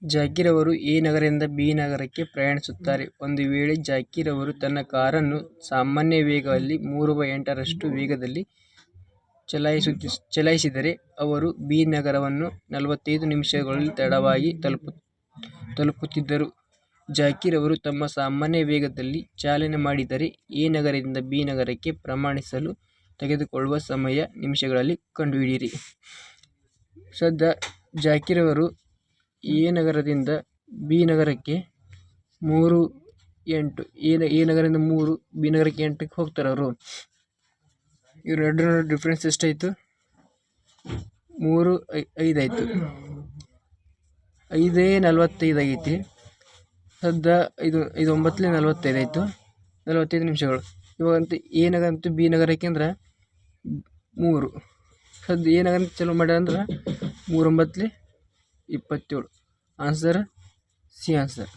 ಜಾಕೀರ್ ಅವರು ಎ ನಗರದಿಂದ ಬಿ ನಗರಕ್ಕೆ ಪ್ರಯಾಣಿಸುತ್ತಾರೆ. ಒಂದು ವೇಳೆ ಜಾಕೀರ್ ಅವರು ತನ್ನ ಕಾರನ್ನು ಸಾಮಾನ್ಯ ವೇಗದಲ್ಲಿ 3/8ರಷ್ಟು ವೇಗದಲ್ಲಿ ಚಲಾಯಿಸಿದರೆ, ಅವರು ಬಿ ನಗರವನ್ನು 45 ನಿಮಿಷಗಳು ತಡವಾಗಿ ತಲುಪುತ್ತಿದ್ದರು. ಜಾಕೀರ್ ಅವರು ತಮ್ಮ ಸಾಮಾನ್ಯ ವೇಗದಲ್ಲಿ ಚಾಲನೆ ಮಾಡಿದರೆ, ಎ ನಗರದಿಂದ ಬಿ ನಗರಕ್ಕೆ ಪ್ರಯಾಣಿಸಲು ತೆಗೆದುಕೊಳ್ಳುವ ಸಮಯ ನಿಮಿಷಗಳಲ್ಲಿ ಕಂಡುಹಿಡಿಯಿರಿ. ಸದ್ಯ ಜಾಕೀರ್ ಅವರು ಎ ನಗರದಿಂದ ಬಿ ನಗರಕ್ಕೆ 3:08, ಎ ನಗರದಿಂದ 3, ಬಿ ನಗರಕ್ಕೆ 8ಕ್ಕೆ ಹೋಗ್ತಾರೆ. ಅವರು ಇವೆರಡರ ಡಿಫ್ರೆನ್ಸ್ ಎಷ್ಟಾಯಿತು? 3:05 ಆಯಿತು. 5:45 ಆಗೈತಿ. ಸದ್ಯ 9:45 ಆಯಿತು. 45 ನಿಮಿಷಗಳು. ಇವಾಗಂತೂ ಎ ನಗರ ಅಂತೂ ಬಿ ನಗರಕ್ಕೆ ಅಂದ್ರೆ 3. ಸದ್ಯ ಎ ನಗರ ಚಲೋ ಮಾಡ್ಯಾರ ಅಂದ್ರೆ 3:27. Answer C answer.